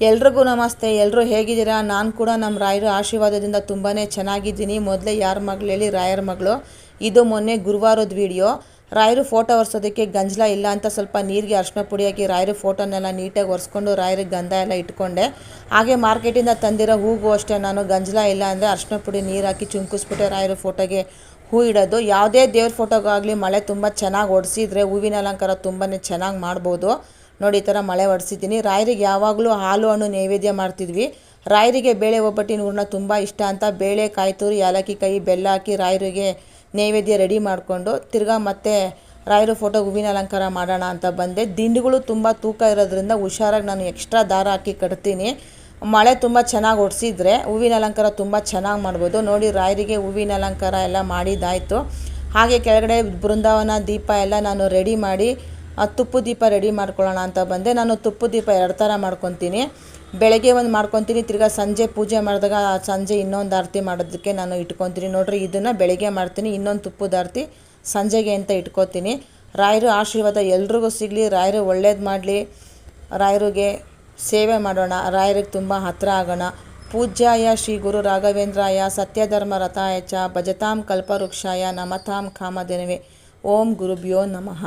ಎಲ್ರಿಗೂ ನಮಸ್ತೆ. ಎಲ್ಲರೂ ಹೇಗಿದ್ದೀರಾ? ನಾನು ಕೂಡ ನಮ್ಮ ರಾಯರ ಆಶೀರ್ವಾದದಿಂದ ತುಂಬಾ ಚೆನ್ನಾಗಿದ್ದೀನಿ. ಮೊದಲೇ ಯಾರ ಮಗಳು ಹೇಳಿ? ರಾಯರ ಮಗಳು. ಇದು ಮೊನ್ನೆ ಗುರುವಾರದ ವಿಡಿಯೋ. ರಾಯರು ಫೋಟೋ ಒರೆಸೋದಕ್ಕೆ ಗಂಜಲ ಇಲ್ಲ ಅಂತ ಸ್ವಲ್ಪ ನೀರಿಗೆ ಅರಿಶಿನ ಪುಡಿ ಹಾಕಿ ರಾಯರ ಫೋಟೋನೆಲ್ಲ ನೀಟಾಗಿ ಒರೆಸ್ಕೊಂಡು ರಾಯರಿಗೆ ಗಂಧ ಎಲ್ಲ ಇಟ್ಕೊಂಡೆ. ಹಾಗೆ ಮಾರ್ಕೆಟಿಂದ ತಂದಿರೋ ಹೂಗೂ ಅಷ್ಟೇ ನಾನು ಗಂಜಲ ಇಲ್ಲ ಅಂದರೆ ಅರಿಶಿನ ಪುಡಿ ನೀರು ಹಾಕಿ ಚುಂಕಿಸ್ಬಿಟ್ಟೆ ರಾಯರ ಫೋಟೋಗೆ ಹೂ ಇಡೋದು. ಯಾವುದೇ ದೇವ್ರ ಫೋಟೋಗಾಗಲಿ ಮಳೆ ತುಂಬ ಚೆನ್ನಾಗಿ ಒಡಿಸಿದ್ರೆ ಹೂವಿನ ಅಲಂಕಾರ ತುಂಬಾ ಚೆನ್ನಾಗಿ ಮಾಡ್ಬೋದು. ನೋಡಿ, ಈ ಥರ ಮಳೆ ಒಡಿಸಿದ್ದೀನಿ. ರಾಯರಿಗೆ ಯಾವಾಗಲೂ ಹಾಲು ಹಣ್ಣು ನೈವೇದ್ಯ ಮಾಡ್ತಿದ್ವಿ. ರಾಯರಿಗೆ ಬೇಳೆ ಒಬ್ಬಟ್ಟಿನ ಹೂರಣ ತುಂಬ ಇಷ್ಟ ಅಂತ ಬೇಳೆ, ಕಾಯಿ ತುರಿ, ಏಲಕ್ಕಿ ಕಾಯಿ, ಬೆಲ್ಲ ಹಾಕಿ ರಾಯರಿಗೆ ನೈವೇದ್ಯ ರೆಡಿ ಮಾಡಿಕೊಂಡು ತಿರ್ಗಾ ಮತ್ತೆ ರಾಯರ ಫೋಟೋಗೆ ಹೂವಿನ ಅಲಂಕಾರ ಮಾಡೋಣ ಅಂತ ಬಂದೆ. ದಿಂಡುಗಳು ತುಂಬ ತೂಕ ಇರೋದ್ರಿಂದ ಹುಷಾರಾಗಿ ನಾನು ಎಕ್ಸ್ಟ್ರಾ ದಾರ ಹಾಕಿ ಕಟ್ತೀನಿ. ಮಳೆ ತುಂಬ ಚೆನ್ನಾಗಿ ಒಡಿಸಿದ್ರೆ ಹೂವಿನ ಅಲಂಕಾರ ತುಂಬ ಚೆನ್ನಾಗಿ ಮಾಡ್ಬೋದು. ನೋಡಿ, ರಾಯರಿಗೆ ಹೂವಿನ ಅಲಂಕಾರ ಎಲ್ಲ ಮಾಡಿದ್ದಾಯಿತು. ಹಾಗೆ ಕೆಳಗಡೆ ಬೃಂದಾವನ ದೀಪ ಎಲ್ಲ ನಾನು ರೆಡಿ ಮಾಡಿ ತುಪ್ಪು ದೀಪ ರೆಡಿ ಮಾಡ್ಕೊಳ್ಳೋಣ ಅಂತ ಬಂದೆ. ನಾನು ತುಪ್ಪು ದೀಪ 2 ಥರ ಮಾಡ್ಕೊತೀನಿ. ಬೆಳಗ್ಗೆ ಒಂದು ಮಾಡ್ಕೊತೀನಿ, ತಿರ್ಗಾ ಸಂಜೆ ಪೂಜೆ ಮಾಡಿದಾಗ ಸಂಜೆ ಇನ್ನೊಂದು ಆರತಿ ಮಾಡೋದಕ್ಕೆ ನಾನು ಇಟ್ಕೊತೀನಿ. ನೋಡ್ರಿ, ಇದನ್ನು ಬೆಳಗ್ಗೆ ಮಾಡ್ತೀನಿ, ಇನ್ನೊಂದು ತುಪ್ಪದ ಆರತಿ ಸಂಜೆಗೆ ಅಂತ ಇಟ್ಕೊತೀನಿ. ರಾಯರ ಆಶೀರ್ವಾದ ಎಲ್ರಿಗೂ ಸಿಗಲಿ, ರಾಯರು ಒಳ್ಳೇದು ಮಾಡಲಿ. ರಾಯರಿಗೆ ಸೇವೆ ಮಾಡೋಣ, ರಾಯರಿಗೆ ತುಂಬ ಹತ್ತಿರ ಆಗೋಣ. ಪೂಜ್ಯಾಯ ಶ್ರೀ ಗುರು ರಾಘವೇಂದ್ರಾಯ ಸತ್ಯಧರ್ಮ ರಥಾಯ ಚ ಭಜತಾಂ ಕಲ್ಪವೃಕ್ಷಾಯ ನಮತಾಂ ಕಾಮಧೇನವೇ. ಓಂ ಗುರುಭ್ಯೋ ನಮಃ.